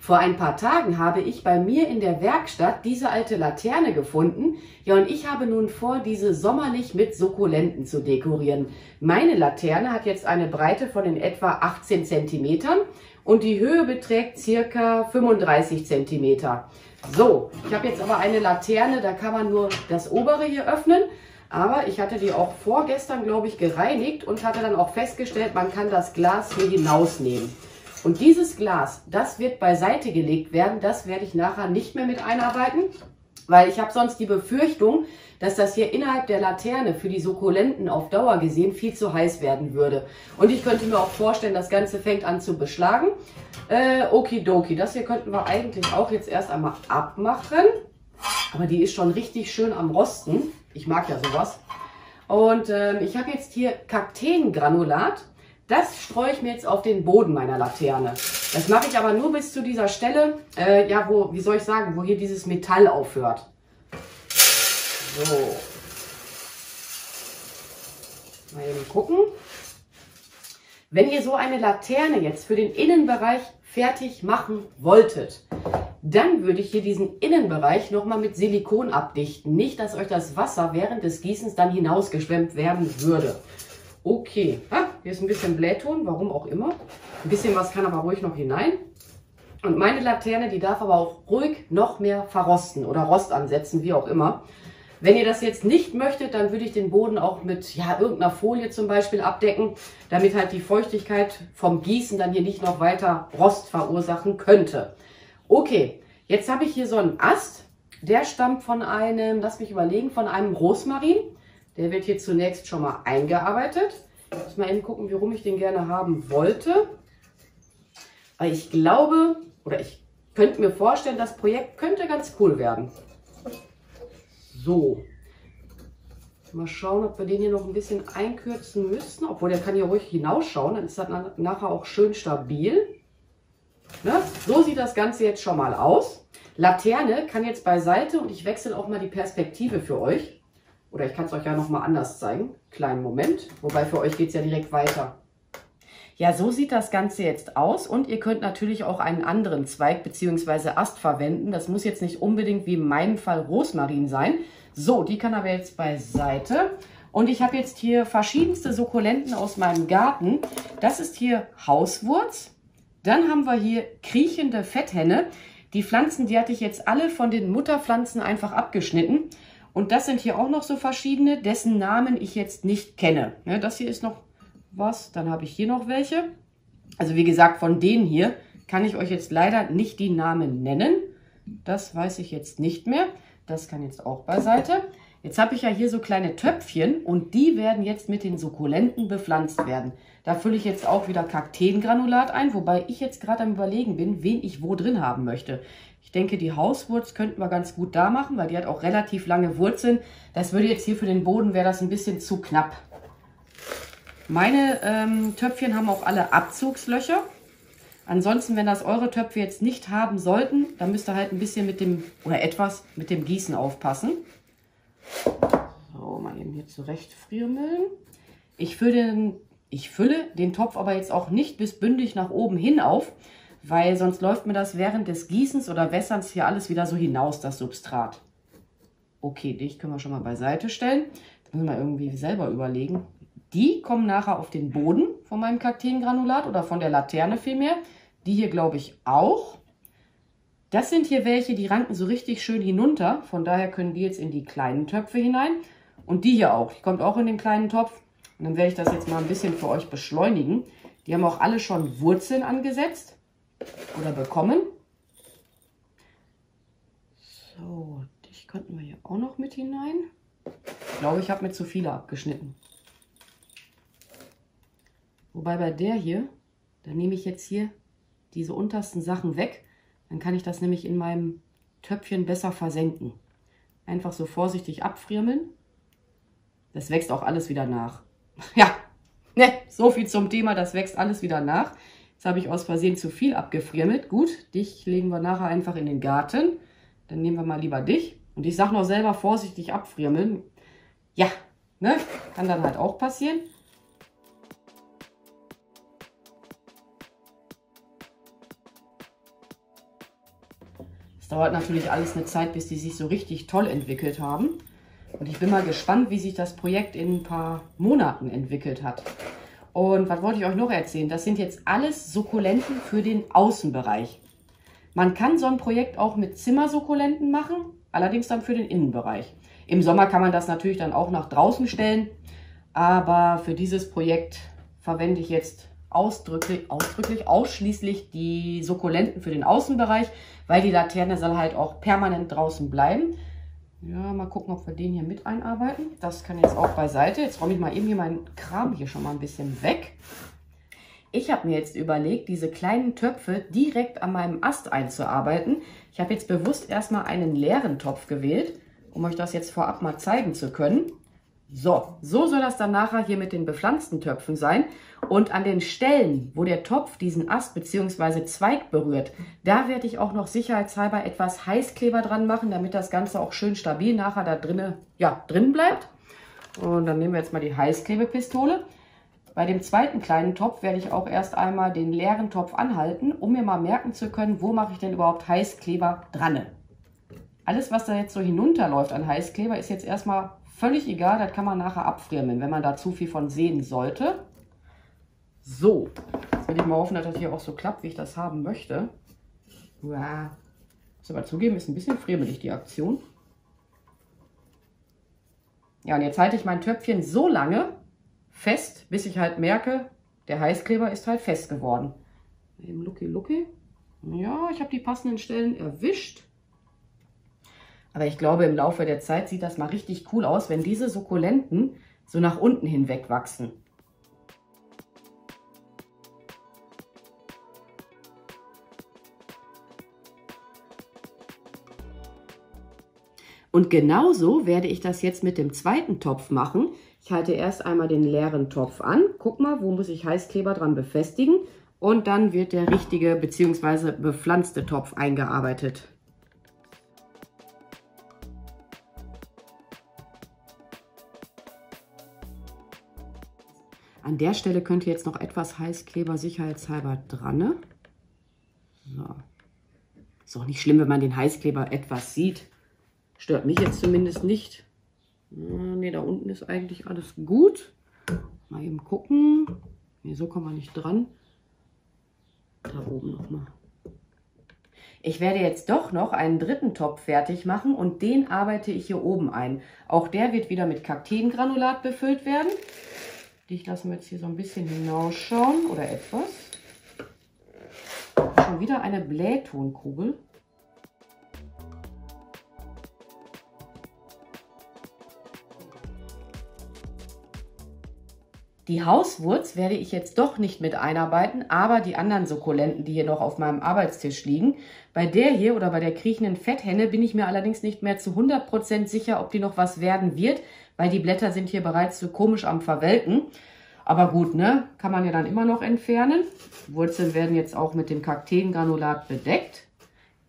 Vor ein paar Tagen habe ich bei mir in der Werkstatt diese alte Laterne gefunden. Ja, und ich habe nun vor, diese sommerlich mit Sukkulenten zu dekorieren. Meine Laterne hat jetzt eine Breite von in etwa 18 cm und die Höhe beträgt circa 35 cm. So, ich habe jetzt aber eine Laterne, da kann man nur das obere hier öffnen. Aber ich hatte die auch vorgestern, glaube ich, gereinigt und hatte dann auch festgestellt, man kann das Glas hier hinausnehmen. Und dieses Glas, das wird beiseite gelegt werden. Das werde ich nachher nicht mehr mit einarbeiten, weil ich habe sonst die Befürchtung, dass das hier innerhalb der Laterne für die Sukkulenten auf Dauer gesehen viel zu heiß werden würde. Und ich könnte mir auch vorstellen, das Ganze fängt an zu beschlagen. Okidoki, das hier könnten wir eigentlich auch jetzt erst einmal abmachen. Aber die ist schon richtig schön am Rosten. Ich mag ja sowas. Und ich habe jetzt hier Kakteengranulat. Das streue ich mir jetzt auf den Boden meiner Laterne. Das mache ich aber nur bis zu dieser Stelle, ja, wo, wie soll ich sagen, wo hier dieses Metall aufhört. So. Mal eben gucken. Wenn ihr so eine Laterne jetzt für den Innenbereich fertig machen wolltet, dann würde ich hier diesen Innenbereich nochmal mit Silikon abdichten. Nicht, dass euch das Wasser während des Gießens dann hinausgeschwemmt werden würde. Okay, hier ist ein bisschen Blähton, warum auch immer. Ein bisschen was kann aber ruhig noch hinein. Und meine Laterne, die darf aber auch ruhig noch mehr verrosten oder Rost ansetzen, wie auch immer. Wenn ihr das jetzt nicht möchtet, dann würde ich den Boden auch mit ja, irgendeiner Folie zum Beispiel abdecken, damit halt die Feuchtigkeit vom Gießen dann hier nicht noch weiter Rost verursachen könnte. Okay, jetzt habe ich hier so einen Ast, der stammt von einem, lass mich überlegen, von einem Rosmarin. Der wird hier zunächst schon mal eingearbeitet. Ich muss mal eben gucken, wie rum ich den gerne haben wollte. Weil ich glaube, oder ich könnte mir vorstellen, das Projekt könnte ganz cool werden. So. Mal schauen, ob wir den hier noch ein bisschen einkürzen müssen. Obwohl, der kann hier ruhig hinausschauen, dann ist das nachher auch schön stabil. Ne? So sieht das Ganze jetzt schon mal aus. Laterne kann jetzt beiseite und ich wechsle auch mal die Perspektive für euch. Oder ich kann es euch ja nochmal anders zeigen. Kleinen Moment. Wobei für euch geht es ja direkt weiter. Ja, so sieht das Ganze jetzt aus. Und ihr könnt natürlich auch einen anderen Zweig bzw. Ast verwenden. Das muss jetzt nicht unbedingt wie in meinem Fall Rosmarin sein. So, die kann aber jetzt beiseite. Und ich habe jetzt hier verschiedenste Sukkulenten aus meinem Garten. Das ist hier Hauswurz. Dann haben wir hier kriechende Fetthenne. Die Pflanzen, die hatte ich jetzt alle von den Mutterpflanzen einfach abgeschnitten. Und das sind hier auch noch so verschiedene, dessen Namen ich jetzt nicht kenne. Ja, das hier ist noch was, dann habe ich hier noch welche. Also wie gesagt, von denen hier kann ich euch jetzt leider nicht die Namen nennen. Das weiß ich jetzt nicht mehr. Das kann jetzt auch beiseite. Jetzt habe ich ja hier so kleine Töpfchen und die werden jetzt mit den Sukkulenten bepflanzt werden. Da fülle ich jetzt auch wieder Kakteengranulat ein, wobei ich jetzt gerade am Überlegen bin, wen ich wo drin haben möchte. Ich denke, die Hauswurz könnten wir ganz gut da machen, weil die hat auch relativ lange Wurzeln. Das würde jetzt hier für den Boden, wäre das ein bisschen zu knapp. Meine Töpfchen haben auch alle Abzugslöcher. Ansonsten, wenn das eure Töpfe jetzt nicht haben sollten, dann müsst ihr halt ein bisschen mit dem, oder etwas mit dem Gießen aufpassen. So, mal eben hier zurechtfriemeln. Ich fülle den Topf aber jetzt auch nicht bis bündig nach oben hin auf, weil sonst läuft mir das während des Gießens oder Wässerns hier alles wieder so hinaus, das Substrat. Okay, dich können wir schon mal beiseite stellen. Das müssen wir irgendwie selber überlegen. Die kommen nachher auf den Boden von meinem Kakteengranulat oder von der Laterne vielmehr. Die hier glaube ich auch. Das sind hier welche, die ranken so richtig schön hinunter. Von daher können die jetzt in die kleinen Töpfe hinein. Und die hier auch. Die kommt auch in den kleinen Topf. Und dann werde ich das jetzt mal ein bisschen für euch beschleunigen. Die haben auch alle schon Wurzeln angesetzt oder bekommen. So, dich könnten wir hier auch noch mit hinein. Ich glaube, ich habe mir zu viele abgeschnitten. Wobei bei der hier, da nehme ich jetzt hier diese untersten Sachen weg. Dann kann ich das nämlich in meinem Töpfchen besser versenken. Einfach so vorsichtig abfriemeln. Das wächst auch alles wieder nach. Ja, ne, so viel zum Thema, das wächst alles wieder nach. Jetzt habe ich aus Versehen zu viel abgefriemelt. Gut, dich legen wir nachher einfach in den Garten. Dann nehmen wir mal lieber dich. Und ich sage noch selber vorsichtig abfriemeln. Ja, ne, kann dann halt auch passieren. dauert natürlich alles eine Zeit, bis die sich so richtig toll entwickelt haben. Und ich bin mal gespannt, wie sich das Projekt in ein paar Monaten entwickelt hat. Und was wollte ich euch noch erzählen? Das sind jetzt alles Sukkulenten für den Außenbereich. Man kann so ein Projekt auch mit Zimmersukkulenten machen, allerdings dann für den Innenbereich. Im Sommer kann man das natürlich dann auch nach draußen stellen, aber für dieses Projekt verwende ich jetzt ausschließlich die Sukkulenten für den Außenbereich, weil die Laterne soll halt auch permanent draußen bleiben. Ja, mal gucken, ob wir den hier mit einarbeiten. Das kann jetzt auch beiseite. Jetzt räume ich mal eben hier meinen Kram hier schon mal ein bisschen weg. Ich habe mir jetzt überlegt, diese kleinen Töpfe direkt an meinem Ast einzuarbeiten. Ich habe jetzt bewusst erstmal einen leeren Topf gewählt, um euch das jetzt vorab mal zeigen zu können. So soll das dann nachher hier mit den bepflanzten Töpfen sein. Und an den Stellen, wo der Topf diesen Ast bzw. Zweig berührt, da werde ich auch noch sicherheitshalber etwas Heißkleber dran machen, damit das Ganze auch schön stabil nachher da drin bleibt. Und dann nehmen wir jetzt mal die Heißklebepistole. Bei dem zweiten kleinen Topf werde ich auch erst einmal den leeren Topf anhalten, um mir mal merken zu können, wo mache ich denn überhaupt Heißkleber dran. Alles, was da jetzt so hinunterläuft an Heißkleber, ist jetzt erstmal völlig egal. Das kann man nachher abfrieren, wenn man da zu viel von sehen sollte. So, jetzt will ich mal hoffen, dass das hier auch so klappt, wie ich das haben möchte. Uah. Muss aber zugeben, ist ein bisschen friemelig, die Aktion. Ja, und jetzt halte ich mein Töpfchen so lange fest, bis ich halt merke, der Heißkleber ist halt fest geworden. Eben Lucky. Ja, ich habe die passenden Stellen erwischt. Aber ich glaube, im Laufe der Zeit sieht das mal richtig cool aus, wenn diese Sukkulenten so nach unten hinweg wachsen. Und genauso werde ich das jetzt mit dem zweiten Topf machen. Ich halte erst einmal den leeren Topf an. Guck mal, wo muss ich Heißkleber dran befestigen. Und dann wird der richtige bzw. bepflanzte Topf eingearbeitet. An der Stelle könnte jetzt noch etwas Heißkleber sicherheitshalber dran. So. Ist auch nicht schlimm, wenn man den Heißkleber etwas sieht. Stört mich jetzt zumindest nicht. Ne, da unten ist eigentlich alles gut. Mal eben gucken. Ne, so kommen wir nicht dran. Da oben nochmal. Ich werde jetzt doch noch einen dritten Topf fertig machen und den arbeite ich hier oben ein. Auch der wird wieder mit Kakteengranulat befüllt werden. Ich lasse mir jetzt hier so ein bisschen hinausschauen oder etwas. Schon wieder eine Blähtonkugel. Die Hauswurz werde ich jetzt doch nicht mit einarbeiten, aber die anderen Sukkulenten, die hier noch auf meinem Arbeitstisch liegen. Bei der hier oder bei der kriechenden Fetthenne bin ich mir allerdings nicht mehr zu 100% sicher, ob die noch was werden wird, weil die Blätter sind hier bereits so komisch am Verwelken. Aber gut, ne? Kann man ja dann immer noch entfernen. Die Wurzeln werden jetzt auch mit dem Kakteengranulat bedeckt.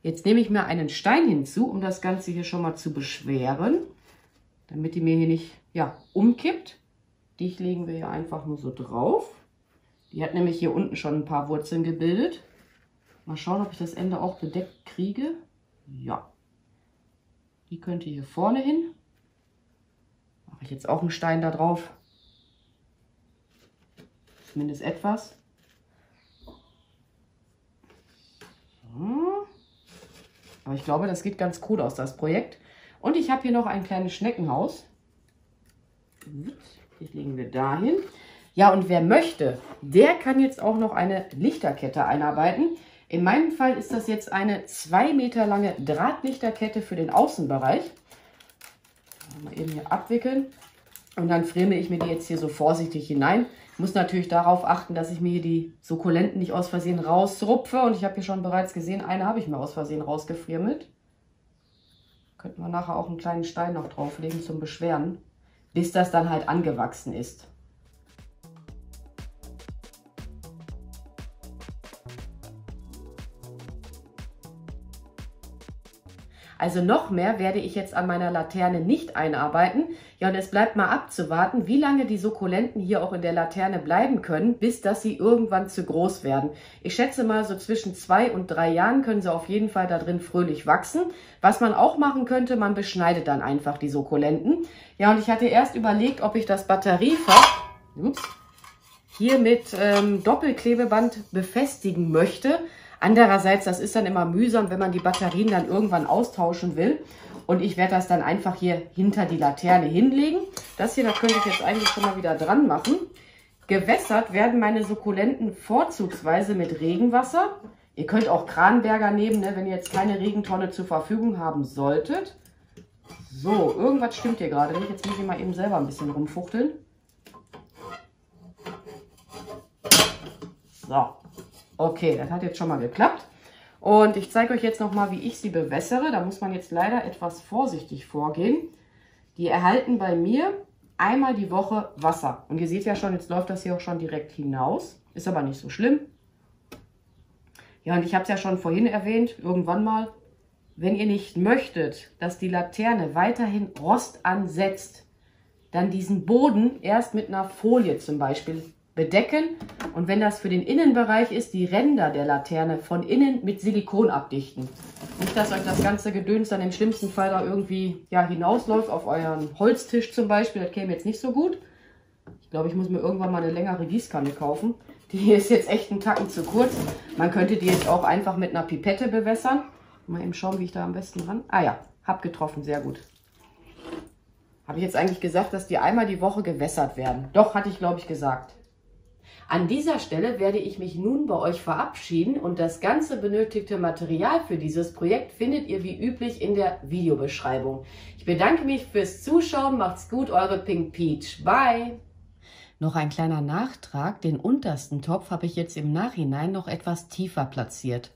Jetzt nehme ich mir einen Stein hinzu, um das Ganze hier schon mal zu beschweren, damit die mir hier nicht umkippt. Die legen wir hier einfach nur so drauf. Die hat nämlich hier unten schon ein paar Wurzeln gebildet. Mal schauen, ob ich das Ende auch bedeckt kriege. Ja. Die könnte hier vorne hin. Mache ich jetzt auch einen Stein da drauf. Zumindest etwas. So. Aber ich glaube, das geht ganz cool aus, das Projekt. Und ich habe hier noch ein kleines Schneckenhaus. Das legen wir dahin. Ja, und wer möchte, der kann jetzt auch noch eine Lichterkette einarbeiten. In meinem Fall ist das jetzt eine 2 Meter lange Drahtlichterkette für den Außenbereich. Mal eben hier abwickeln. Und dann friemel ich mir die jetzt hier so vorsichtig hinein. Ich muss natürlich darauf achten, dass ich mir hier die Sukkulenten nicht aus Versehen rausrupfe. Und ich habe hier schon bereits gesehen, eine habe ich mir aus Versehen rausgefriemelt. Könnten wir nachher auch einen kleinen Stein noch drauflegen zum Beschweren, bis das dann halt angewachsen ist. Also noch mehr werde ich jetzt an meiner Laterne nicht einarbeiten. Ja, und es bleibt mal abzuwarten, wie lange die Sukkulenten hier auch in der Laterne bleiben können, bis dass sie irgendwann zu groß werden. Ich schätze mal, so zwischen 2 und 3 Jahren können sie auf jeden Fall da drin fröhlich wachsen. Was man auch machen könnte, man beschneidet dann einfach die Sukkulenten. Ja, und ich hatte erst überlegt, ob ich das Batteriefach hier mit Doppelklebeband befestigen möchte. Andererseits, das ist dann immer mühsam, wenn man die Batterien dann irgendwann austauschen will. Und ich werde das dann einfach hier hinter die Laterne hinlegen. Das hier, da könnte ich jetzt eigentlich schon mal wieder dran machen. Gewässert werden meine Sukkulenten vorzugsweise mit Regenwasser. Ihr könnt auch Kranberger nehmen, ne, wenn ihr jetzt keine Regentonne zur Verfügung haben solltet. So, irgendwas stimmt hier gerade nicht. Jetzt muss ich mal eben selber ein bisschen rumfuchteln. So. Okay, das hat jetzt schon mal geklappt. Und ich zeige euch jetzt nochmal, wie ich sie bewässere. Da muss man jetzt leider etwas vorsichtig vorgehen. Die erhalten bei mir einmal die Woche Wasser. Und ihr seht ja schon, jetzt läuft das hier auch schon direkt hinaus. Ist aber nicht so schlimm. Ja, und ich habe es ja schon vorhin erwähnt, irgendwann mal, wenn ihr nicht möchtet, dass die Laterne weiterhin Rost ansetzt, dann diesen Boden erst mit einer Folie zum Beispiel bedecken und wenn das für den Innenbereich ist, die Ränder der Laterne von innen mit Silikon abdichten. Nicht, dass euch das ganze Gedöns dann im schlimmsten Fall da irgendwie hinausläuft auf euren Holztisch zum Beispiel. Das käme jetzt nicht so gut. Ich glaube, ich muss mir irgendwann mal eine längere Gießkanne kaufen. Die hier ist jetzt echt einen Tacken zu kurz. Man könnte die jetzt auch einfach mit einer Pipette bewässern. Mal eben schauen, wie ich da am besten ran... Ah ja, hab getroffen, sehr gut. Habe ich jetzt eigentlich gesagt, dass die einmal die Woche gewässert werden? Doch, hatte ich, glaube ich, gesagt. An dieser Stelle werde ich mich nun bei euch verabschieden und das ganze benötigte Material für dieses Projekt findet ihr wie üblich in der Videobeschreibung. Ich bedanke mich fürs Zuschauen, macht's gut, eure Pink Peach. Bye! Noch ein kleiner Nachtrag, den untersten Topf habe ich jetzt im Nachhinein noch etwas tiefer platziert.